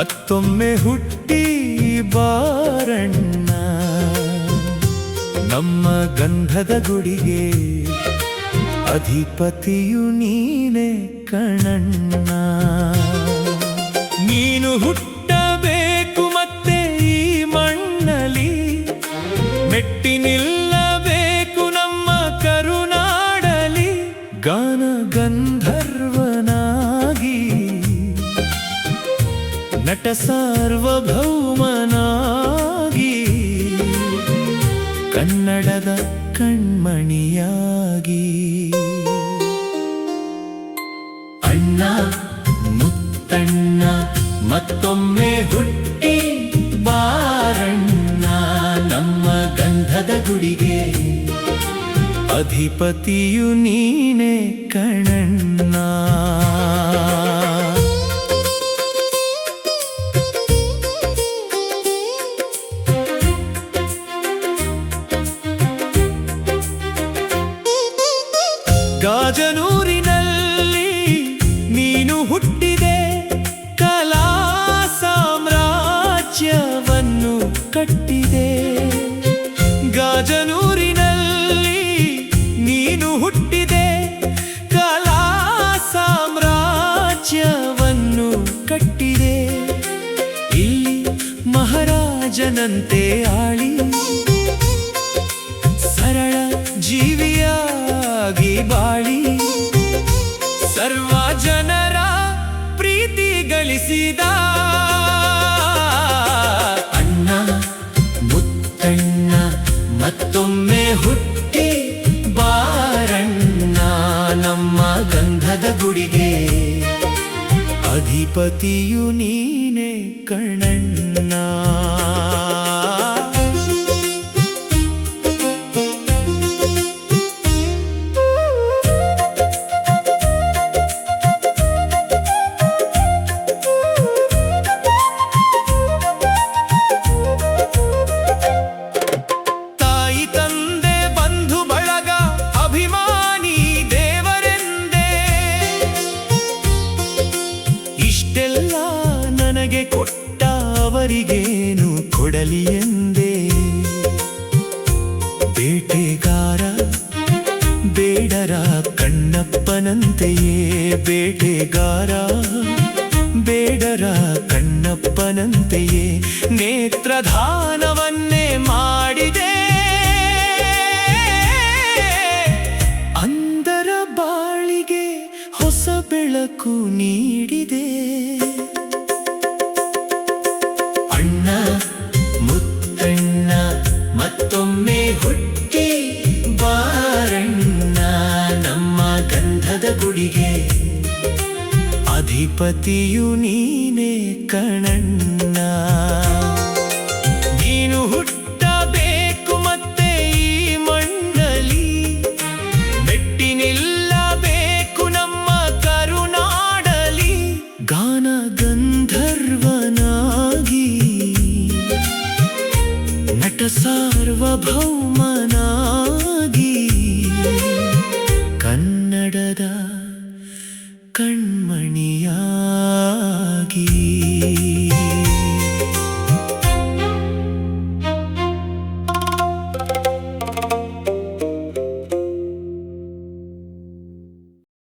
ಮತ್ತೊಮ್ಮೆ ಹುಟ್ಟಿ ಬಾರಣ್ಣ ನಮ್ಮ ಗಂಧದ ಗುಡಿಗೆ ಅಧಿಪತಿಯು ನೀನೆ ಕಣಣ್ಣ ನೀನು ಹುಟ್ಟಬೇಕು ಮತ್ತೆ ಈ ಮಣ್ಣಲಿ ಮೆಟ್ಟಿ ನಿಲ್ಲಬೇಕು ನಮ್ಮ ಕರುನಾಡಲಿ ಗಾನ ಗಂಧರ್ವನಾಗಿ ನಟ ಸಾರ್ವಭೌಮನಾಗಿ ಕನ್ನಡದ ಕಣ್ಮಣಿಯಾಗಿ ಅಣ್ಣ ಮುತ್ತಣ್ಣ ಮತ್ತೊಮ್ಮೆ ಹುಟ್ಟಿ ಬಾರಣ್ಣ ನಮ್ಮ ಗಂಧದ ಗುಡಿಗೆ ಅಧಿಪತಿಯು ನೀನೆ ಕಣಣ್ಣ ಗಾಜನೂರಿನಲ್ಲಿ ನೀನು ಹುಟ್ಟಿದೆ ಕಲಾ ಸಾಮ್ರಾಜ್ಯವನ್ನು ಕಟ್ಟಿದೆ ಗಾಜನೂರಿನಲ್ಲಿ ನೀನು ಹುಟ್ಟಿದೆ ಕಲಾ ಸಾಮ್ರಾಜ್ಯವನ್ನು ಕಟ್ಟಿದೆ ಇಲ್ಲಿ ಮಹಾರಾಜನಂತೆ ಆಳಿ ಸರಳ ಜೀವಿಯಾಗಿ ಬಾಳಿ ಸರ್ವ ಜನರ ಪ್ರೀತಿ ಗಳಿಸಿದ ಅಣ್ಣ ಮುತ್ತಣ್ಣ ಮತ್ತೊಮ್ಮೆ ಹುಟ್ಟಿ ಬಾರಣ್ಣ ನಮ್ಮ ಗಂಧದ ಗುಡಿಗೆ ಅಧಿಪತಿಯು ನೀನೆ ಕಣಣ್ಣ ಇಷ್ಟೆಲ್ಲ ನನಗೆ ಕೊಟ್ಟ ಅವರಿಗೇನು ಕೊಡಲಿ ಎಂದೇ ಬೇಟೆಗಾರ ಬೇಡರ ಕಣ್ಣಪ್ಪನಂತೆಯೇ ಬೇಟೆಗಾರ ಬೇಡರ ಕಣ್ಣಪ್ಪನಂತೆಯೇ ನೇತ್ರದಾನವನ್ನೇ ಮಾಡಿದೆ ಅಂಧರ ಬಾಳಿಗೆ ಹೊಸ ಬೆಳಕು ನೀಡಿದೆ ಅಣ್ಣ ಮುತ್ತಣ್ಣ ಮತ್ತೊಮ್ಮೆ ಹುಟ್ಟಿ ಬಾರಣ್ಣ ನಮ್ಮ ಗಂಧದ ಗುಡಿಗೆ ಅಧಿಪತಿಯು ನೀನೆ ಕಣಣ್ಣ ನೀನು ಹುಟ್ಟಬೇಕು ಮತ್ತೆ ಈ ಮಣ್ಣಲಿ ಮೆಟ್ಟಿ ನಿಲ್ಲಬೇಕು ನಮ್ಮ ಕರುನಾಡಲಿ ಗಾನ ಗಂಧರ್ವನಾಗಿ ನಟ ಸಾರ್ವಭೌಮ